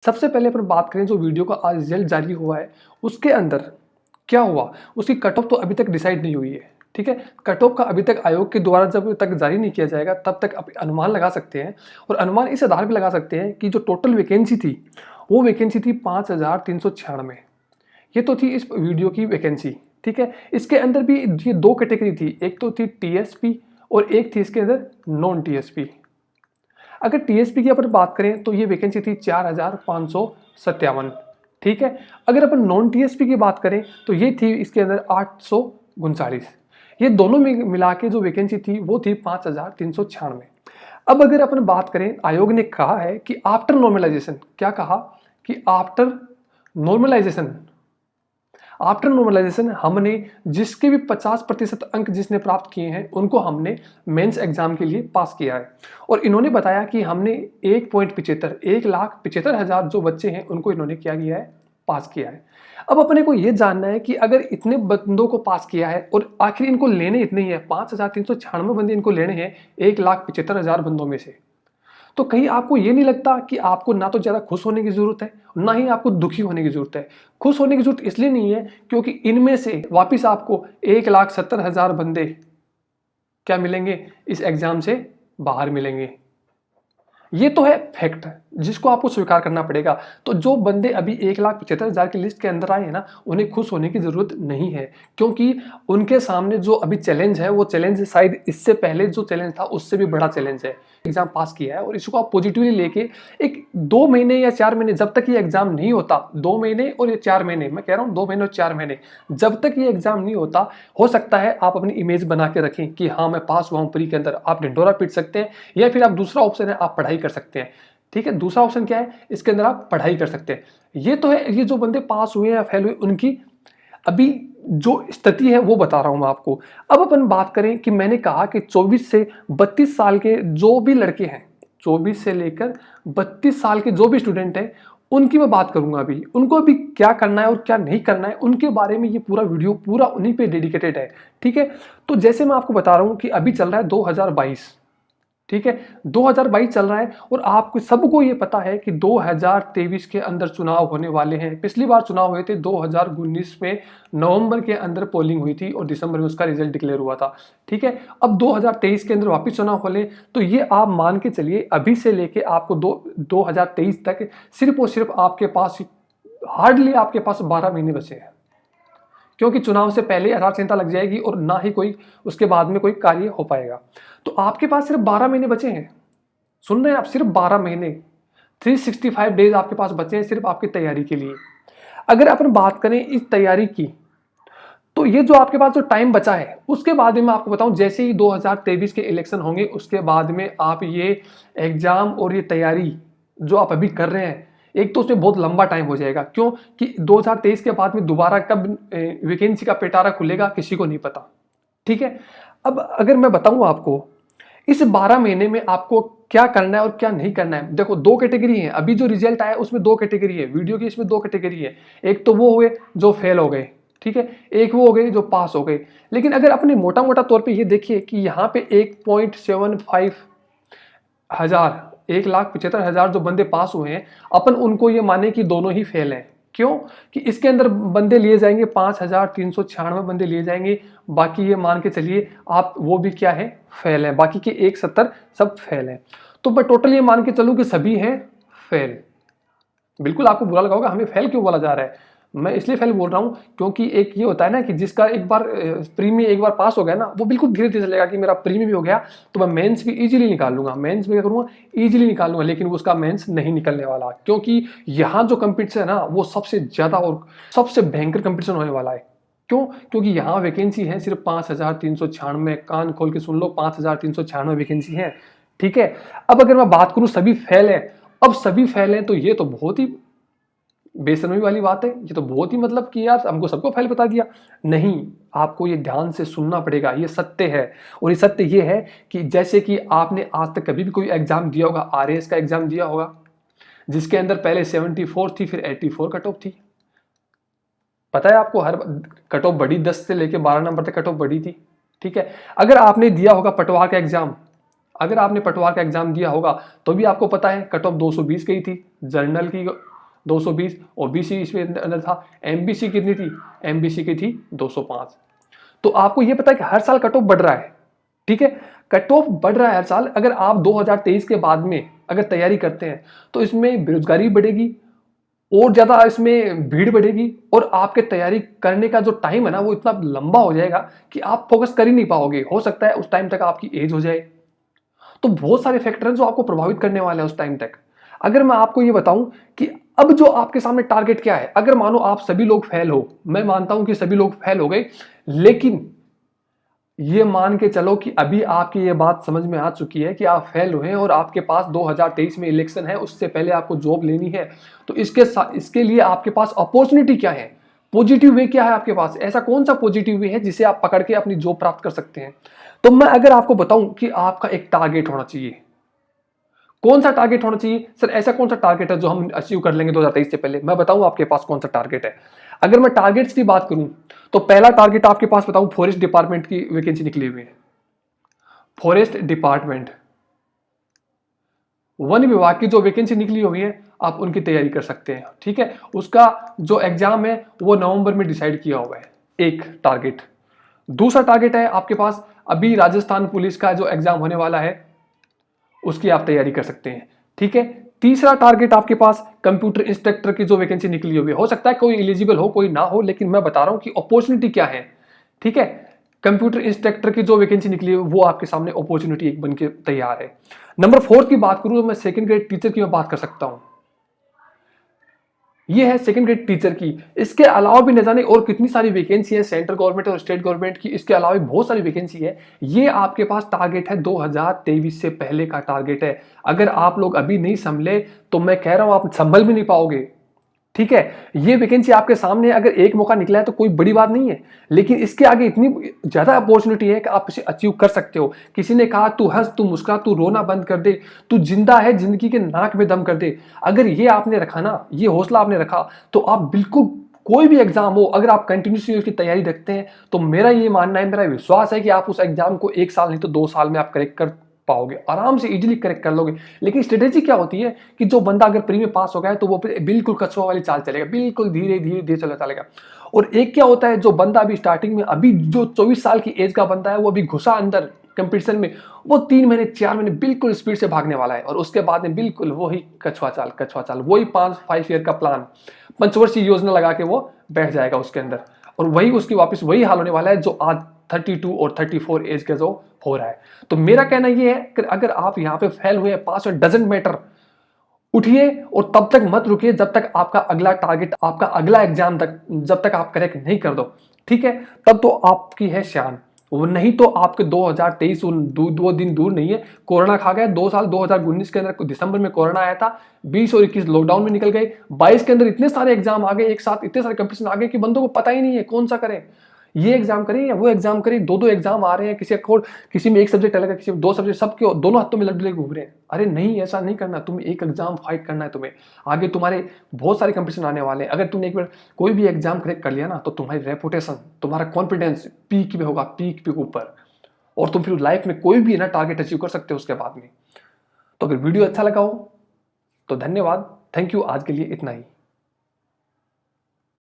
सबसे पहले अपन बात करें जो वीडियो का आज रिजल्ट जारी हुआ है उसके अंदर क्या हुआ, उसकी कट ऑफ तो अभी तक डिसाइड नहीं हुई है। ठीक है, कट ऑफ का अभी तक आयोग के द्वारा जब तक जारी नहीं किया जाएगा तब तक आप अनुमान लगा सकते हैं। और अनुमान इस आधार पर लगा सकते हैं कि जो टोटल वैकेंसी थी वो वैकेंसी थी 5396। ये तो थी इस वीडियो की वैकेंसी। ठीक है, इसके अंदर भी ये दो कैटेगरी थी, एक तो थी टीएसपी और एक थी इसके अंदर नॉन टीएसपी। अगर टीएसपी की अपन बात करें तो ये वैकेंसी थी 4557। ठीक है, अगर अपन नॉन टीएसपी की बात करें तो ये थी इसके अंदर 839। ये दोनों में मिला के जो वैकेंसी थी वो थी 5396। अब अगर अपन बात करें, आयोग ने कहा है कि आफ्टर नॉर्मलाइजेशन, क्या कहा कि आफ्टर नॉर्मलाइजेशन हमने जिसके भी 50% अंक जिसने प्राप्त किए हैं उनको हमने मेंस एग्जाम के लिए पास किया है। और इन्होंने बताया कि हमने 1,75,00,000 जो बच्चे हैं उनको इन्होंने क्या किया है, पास किया है। अब अपने को ये जानना है कि अगर इतने बंदों को पास किया है और आखिर इनको लेने इतने ही है, 5396 बंदे इनको लेने हैं 1,75,000 बंदों में से, तो कहीं आपको ये नहीं लगता कि आपको ना तो ज़्यादा खुश होने की ज़रूरत है ना ही आपको दुखी होने की ज़रूरत है। खुश होने की ज़रूरत इसलिए नहीं है क्योंकि इनमें से वापस आपको 1,70,000 बंदे क्या मिलेंगे, इस एग्ज़ाम से बाहर मिलेंगे। ये तो है फैक्ट जिसको आपको स्वीकार करना पड़ेगा। तो जो बंदे अभी 1,75,000 की लिस्ट के अंदर आए हैं ना, उन्हें खुश होने की ज़रूरत नहीं है, क्योंकि उनके सामने जो अभी चैलेंज है वो चैलेंज शायद इससे पहले जो चैलेंज था उससे भी बड़ा चैलेंज है। एग्जाम पास किया है और इसको आप पॉजिटिवली लेके एक 2 महीने या 4 महीने जब तक ये एग्जाम नहीं होता, 2 महीने और ये 4 महीने, मैं कह रहा हूँ 2 महीने और 4 महीने, जब तक ये एग्जाम नहीं होता, हो सकता है आप अपनी इमेज बना के रखें कि हाँ मैं पास हुआ हूँ प्री के अंदर। आप ढिंढोरा पीट सकते हैं या फिर आप दूसरा ऑप्शन है आप पढ़ाई कर सकते हैं। ठीक है, दूसरा ऑप्शन क्या है, इसके अंदर आप पढ़ाई कर सकते हैं। ये तो है, ये जो बंदे पास हुए या फेल हुए उनकी अभी जो स्थिति है वो बता रहा हूं मैं आपको। अब अपन बात करें कि मैंने कहा कि 24 से 32 साल के जो भी लड़के हैं, 24 से लेकर 32 साल के जो भी स्टूडेंट हैं उनकी मैं बात करूंगा। अभी उनको अभी क्या करना है और क्या नहीं करना है उनके बारे में ये पूरा वीडियो पूरा उन्हीं पे डेडिकेटेड है। ठीक है, तो जैसे मैं आपको बता रहा हूं कि अभी चल रहा है 2022। ठीक है, 2022 चल रहा है और आपको सबको ये पता है कि 2023 के अंदर चुनाव होने वाले हैं। पिछली बार चुनाव हुए थे 2019 में, नवंबर के अंदर पोलिंग हुई थी और दिसंबर में उसका रिजल्ट डिक्लेयर हुआ था। ठीक है, अब 2023 के अंदर वापस चुनाव होने, तो ये आप मान के चलिए अभी से लेके आपको 2023 तक सिर्फ और सिर्फ आपके पास हार्डली आपके पास 12 महीने बचे हैं, क्योंकि चुनाव से पहले आचार संहिता लग जाएगी और ना ही कोई उसके बाद में कोई कार्य हो पाएगा। तो आपके पास सिर्फ 12 महीने बचे हैं। सुन रहे हैं आप, सिर्फ 12 महीने, 365 डेज आपके पास बचे हैं सिर्फ आपकी तैयारी के लिए। अगर अपन बात करें इस तैयारी की, तो ये जो आपके पास जो टाइम बचा है उसके बाद में मैं आपको बताऊं, जैसे ही 2023 के इलेक्शन होंगे उसके बाद में आप ये एग्जाम और ये तैयारी जो आप अभी कर रहे हैं, एक तो उसमें बहुत लंबा टाइम हो जाएगा। क्यों कि 2023 के बाद में दोबारा कब वैकेंसी का पिटारा खुलेगा किसी को नहीं पता। ठीक है, अब अगर मैं बताऊं आपको इस 12 महीने में आपको क्या करना है और क्या नहीं करना है। देखो, दो कैटेगरी है, अभी जो रिजल्ट आया उसमें दो कैटेगरी है, वीडियो की इसमें दो कैटेगरी है। एक तो वो हुए जो फेल हो गए, ठीक है, एक वो हो गए जो पास हो गए। लेकिन अगर अपने मोटा मोटा तौर पे ये देखिए कि यहाँ पे 1,75 हजार 1,75,000 जो बंदे पास हुए हैं, अपन उनको ये माने कि दोनों ही फेल हैं। क्यों कि इसके अंदर बंदे लिए जाएंगे 5,396 बंदे लिए जाएंगे, बाकी ये मान के चलिए आप वो भी क्या है, फेल है, बाकी के 170 सब फेल हैं। तो मैं टोटल ये मान के चलूं कि सभी हैं फेल। बिल्कुल आपको बुरा लगा होगा हमें फेल क्यों बोला जा रहा है, मैं इसलिए फेल बोल रहा हूँ क्योंकि एक ये होता है ना कि जिसका एक बार प्री में एक बार पास हो गया ना, वो बिल्कुल धीरे धीरे चलेगा कि मेरा प्री में भी हो गया तो मैं मेंस भी इजीली निकाल लूंगा, मेंस में क्या करूंगा, इजीली निकाल लूंगा। लेकिन उसका मेंस नहीं निकलने वाला, क्योंकि यहाँ जो कंपटीशन है ना वो सबसे ज्यादा और सबसे भयंकर कंपटीशन होने वाला है। क्यों, क्योंकि यहाँ वैकेंसी है सिर्फ 5,396, कान खोल के सुन लो, 5,396 वैकेंसी है। ठीक है, अब अगर मैं बात करूं सभी फेल है, अब सभी फेल हैं तो ये तो बहुत ही बेशर्मी वाली बात है। ये तो बहुत ही मतलब कि यार हमको सबको फेल बता दिया। नहीं, आपको ये ध्यान से सुनना पड़ेगा, ये सत्य है। और ये सत्य ये है कि जैसे कि आपने आज तक कभी भी कोई एग्जाम दिया होगा, आरएएस का एग्जाम दिया होगा जिसके अंदर पहले 74 थी फिर 84 कट ऑफ थी, पता है आपको, हर कट ऑफ बढ़ी, 10 से लेकर 12 नंबर तक कट ऑफ बढ़ी थी। ठीक है, अगर आपने दिया होगा पटवार का एग्जाम, अगर आपने पटवार का एग्जाम दिया होगा तो भी आपको पता है कट ऑफ 220 गई थी। जर्नल की 220, ओबीसी इसमें अंदर था, एमबीसी कितनी थी, एमबीसी की थी 205। तो आपको ये पता है कि हर साल कट ऑफ बढ़ रहा है, ठीक है, कट ऑफ बढ़ रहा है हर साल। अगर आप 2023 के बाद में अगर तैयारी करते हैं तो इसमें बेरोजगारी बढ़ेगी और ज्यादा इसमें भीड़ बढ़ेगी, और आपके तैयारी करने का जो टाइम है ना वो इतना लंबा हो जाएगा कि आप फोकस कर ही नहीं पाओगे। हो सकता है उस टाइम तक आपकी एज हो जाए। तो बहुत सारे फैक्टर हैं जो आपको प्रभावित करने वाले हैं उस टाइम तक। अगर मैं आपको ये बताऊं कि अब जो आपके सामने टारगेट क्या है, अगर मानो आप सभी लोग फेल हो, मैं मानता हूं कि सभी लोग फेल हो गए, लेकिन ये मान के चलो कि अभी आपकी ये बात समझ में आ चुकी है कि आप फेल हुए हैं और आपके पास 2023 में इलेक्शन है, उससे पहले आपको जॉब लेनी है। तो इसके लिए आपके पास अपॉर्चुनिटी क्या है, पॉजिटिव वे क्या है आपके पास, ऐसा कौन सा पॉजिटिव वे है जिसे आप पकड़ के अपनी जॉब प्राप्त कर सकते हैं। तो मैं अगर आपको बताऊं कि आपका एक टारगेट होना चाहिए, कौन सा टारगेट होना चाहिए सर, ऐसा कौन सा टारगेट है जो हम अचीव कर लेंगे 2023 से पहले, मैं बताऊं आपके पास कौन सा टारगेट है। अगर मैं टारगेट्स की बात करूं तो पहला टारगेट आपके पास बताऊं, फॉरेस्ट डिपार्टमेंट की वैकेंसी निकली हुई है। फॉरेस्ट डिपार्टमेंट, वन विभाग की जो वैकेंसी निकली हुई है आप उनकी तैयारी कर सकते हैं, ठीक है। उसका जो एग्जाम है वो नवंबर में डिसाइड किया हुआ है, एक टारगेट। दूसरा टारगेट है आपके पास अभी राजस्थान पुलिस का जो एग्जाम होने वाला है उसकी आप तैयारी कर सकते हैं, ठीक है। तीसरा टारगेट आपके पास कंप्यूटर इंस्ट्रक्टर की जो वैकेंसी निकली हुई है, हो सकता है कोई एलिजिबल हो कोई ना हो, लेकिन मैं बता रहा हूं कि अपॉर्चुनिटी क्या है, ठीक है। कंप्यूटर इंस्ट्रक्टर की जो वैकेंसी निकली है वो आपके सामने अपॉर्चुनिटी एक बन के तैयार है। नंबर 4 की बात करूं तो मैं सेकंड ग्रेड टीचर की मैं बात कर सकता हूं, ये है सेकंड ग्रेड टीचर की। इसके अलावा भी न जाने और कितनी सारी वैकेंसी है सेंट्रल गवर्नमेंट और स्टेट गवर्नमेंट की, इसके अलावा भी बहुत सारी वैकेंसी है। ये आपके पास टारगेट है 2023 से पहले का टारगेट है। अगर आप लोग अभी नहीं संभले तो मैं कह रहा हूं आप संभल भी नहीं पाओगे, ठीक है। ये वैकेंसी आपके सामने अगर एक मौका निकला है तो कोई बड़ी बात नहीं है, लेकिन इसके आगे इतनी ज्यादा अपॉर्चुनिटी है कि आप इसे अचीव कर सकते हो। किसी ने कहा तू हंस, तू मुस्कुरा, तू रोना बंद कर दे, तू जिंदा है जिंदगी के नाक में दम कर दे। अगर ये आपने रखा ना, ये हौसला आपने रखा, तो आप बिल्कुल कोई भी एग्जाम हो अगर आप कंटिन्यूसली उसकी तैयारी रखते हैं तो मेरा ये मानना है, मेरा विश्वास है कि आप उस एग्जाम को 1 साल नहीं तो 2 साल में आप करेक्ट कर पाओगे, आराम से इजीली करेक्ट कर लोगे। लेकिन स्ट्रेटेजी क्या होती है कि जो बंदा अगर प्री में पास हो गया है तो वो बिल्कुल कछुआ वाली चाल चलेगा, बिल्कुल धीरे धीरे धीरे चलेगा। और एक क्या होता है, जो बंदा अभी स्टार्टिंग में, अभी जो 24 साल की एज का बंदा है वो अभी घुसा अंदर कंपटीशन में, वो 3 महीने 4 महीने बिल्कुल स्पीड से भागने वाला है, और उसके बाद में बिल्कुल वही कछुआ चाल वही 5 ईयर का प्लान, पंचवर्षीय योजना लगा के वो बैठ जाएगा उसके अंदर, और वही उसकी वापस वही हाल होने वाला है जो आज 32 और 34 एज का जो हो रहा है। तो मेरा कहना यह है कि अगर आप यहाँ पे फेल हुए, पास हुए, डजंट मैटर, उठिए और तब तक मत रुकिए जब तक आपका अगला टारगेट, आपका अगला एग्जाम तक जब तक आप करेक्ट नहीं कर दो, ठीक है। तब तो आपकी है शान, वो नहीं तो आपके 2023 दो दिन दूर नहीं है। कोरोना खा गया 2 साल, 2019 के अंदर दिसंबर में कोरोना आया था, 20 और 21 लॉकडाउन में निकल गए, 22 के अंदर इतने सारे एग्जाम आ गए एक साथ, इतने सारे कंपटीशन आ गए कि बंदों को पता ही नहीं है कौन सा करें, ये एग्जाम करें या वो एग्जाम करें। 2 एग्जाम आ रहे हैं, किसी में एक सब्जेक्ट अलग है, किसी में 2 सब्जेक्ट, सबके दोनों हाथों में लड्डू लेके घूम रहे हैं। अरे नहीं, ऐसा नहीं करना, तुम एक एग्जाम फाइट करना है तुम्हें। आगे तुम्हारे बहुत सारे कंपटीशन आने वाले हैं। अगर तुमने एक बार कोई भी एग्जाम क्रैक कर लिया ना तो तुम्हारी रेपुटेशन, तुम्हारा कॉन्फिडेंस पीक पे होगा, पीक पे ऊपर, और तुम फिर लाइफ में कोई भी ना टारगेट अचीव कर सकते हो उसके बाद में। तो अगर वीडियो अच्छा लगा हो तो धन्यवाद, थैंक यू, आज के लिए इतना ही।